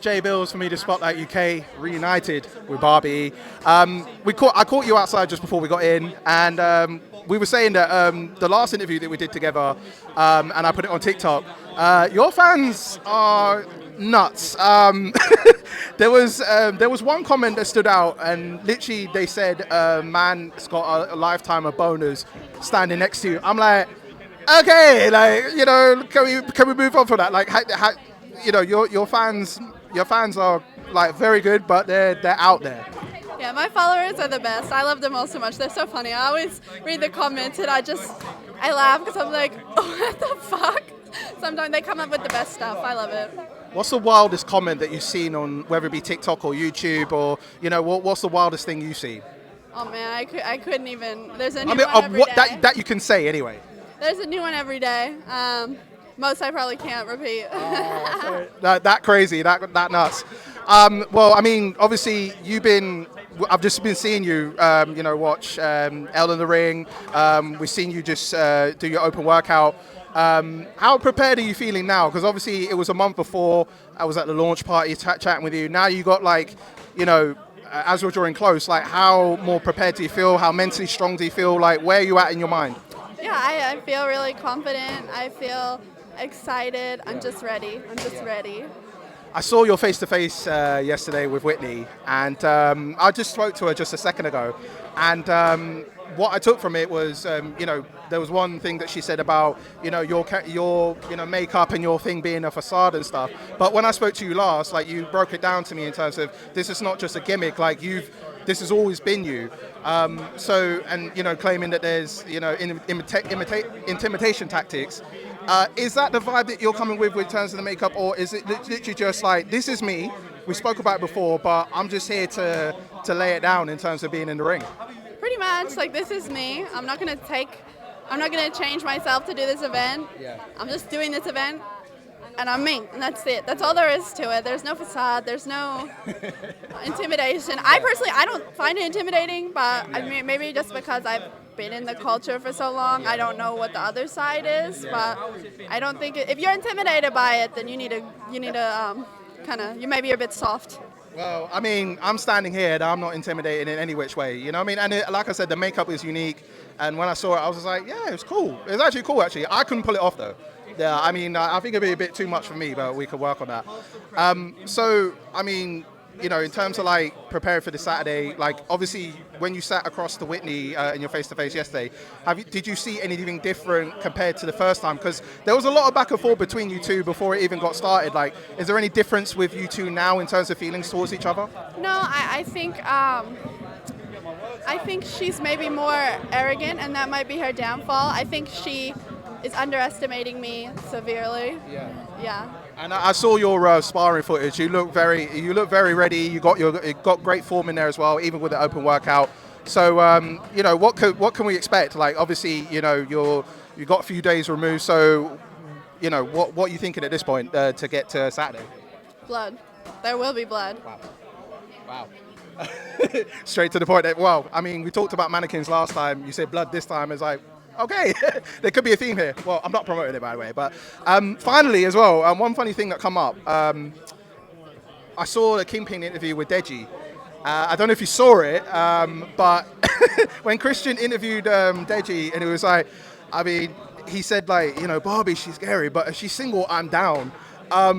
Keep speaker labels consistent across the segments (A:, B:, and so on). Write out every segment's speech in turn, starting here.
A: J Bills for me to Spotlight UK reunited with Barbie. I caught you outside just before we got in, and we were saying that the last interview that we did together, and I put it on TikTok. Your fans are nuts. There was one comment that stood out, and literally they said, "Man's got a lifetime of boners standing next to you." I'm like, okay, like can we move on from that? Like, your fans are like very good, but they're out there.
B: Yeah, my followers are the best. I love them all so much. They're so funny. I always read the comments and I laugh because I'm like, oh, what the fuck? Sometimes they come up with the best stuff. I love it.
A: What's the wildest comment that you've seen on whether it be TikTok or YouTube, or what's the wildest thing you see?
B: Oh man, I couldn't even. There's a new one every day.
A: That you can say anyway.
B: There's a new one every day. Most I probably can't repeat.
A: Oh, that crazy, that nuts. Well, I mean, obviously I've just been seeing you, watch Elle in the Ring. We've seen you just do your open workout. How prepared are you feeling now? Because obviously it was a month before I was at the launch party chatting with you. Now you got as we're drawing close, like how more prepared do you feel? How mentally strong do you feel? Like where are you at in your mind?
B: Yeah, I feel really confident. I feel excited. I'm just ready.
A: I saw your face-to-face yesterday with Whitney, and I just spoke to her just a second ago, and what I took from it was, there was one thing that she said about, your makeup and your thing being a facade and stuff. But when I spoke to you last, like you broke it down to me in terms of this is not just a gimmick, like this has always been you. Claiming that there's, intimidation tactics. Is that the vibe that you're coming with in terms of the makeup, or is it literally just like, this is me, we spoke about it before, but I'm just here to lay it down in terms of being in the ring?
B: Pretty much, like this is me. I'm not gonna change myself to do this event.
A: Yeah.
B: I'm just doing this event, and I'm me, and that's it. That's all there is to it. There's no facade. There's no intimidation. I personally, I don't find it intimidating, but I mean, maybe just because I've been in the culture for so long, I don't know what the other side is. But I don't think if you're intimidated by it, then you need to you maybe you're a bit soft.
A: Well, I mean, I'm standing here and I'm not intimidated in any which way, you know what I mean? And like I said, the makeup is unique. And when I saw it, I was just like, yeah, it was cool. It was actually cool, actually. I couldn't pull it off, though. Yeah, I mean, I think it'd be a bit too much for me, but we could work on that. In terms of like preparing for the Saturday, like obviously when you sat across to Whitney in your face-to-face yesterday, did you see anything different compared to the first time? Because there was a lot of back and forth between you two before it even got started. Like, is there any difference with you two now in terms of feelings towards each other?
B: No, I think she's maybe more arrogant, and that might be her downfall. I think she is underestimating me severely. Yeah.
A: And I saw your sparring footage. You look very ready. You got great form in there as well, even with the open workout. So what can we expect? Like obviously, you got a few days removed. So what are you thinking at this point to get to Saturday?
B: Blood. There will be blood.
A: Wow. Straight to the point. Well, I mean, we talked about mannequins last time. You said blood this time. It's like, okay, there could be a theme here. Well, I'm not promoting it, by the way. But finally, as well, one funny thing that come up. I saw a Kingpin interview with Deji. I don't know if you saw it, but when Christian interviewed Deji, and it was like, I mean, he said like, Barbie, she's scary, but if she's single, I'm down. I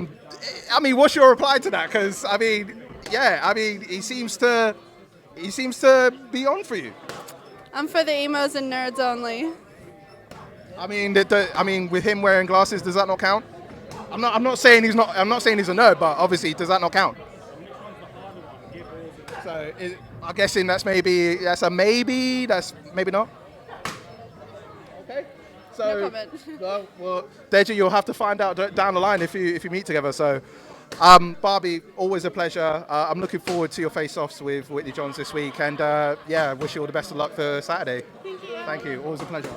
A: mean, what's your reply to that? Because he seems to be on for you.
B: I'm for the emos and nerds only.
A: I mean, with him wearing glasses, does that not count? I'm not saying he's not. I'm not saying he's a nerd, but obviously, does that not count? So, I'm guessing that's a maybe. That's maybe not. Okay. So,
B: no comment.
A: well, Deji, you'll have to find out down the line if you meet together. So, Barbie, always a pleasure. I'm looking forward to your face-offs with Whitney Johns this week, and wish you all the best of luck for Saturday.
B: Thank you.
A: Thank you. Always a pleasure.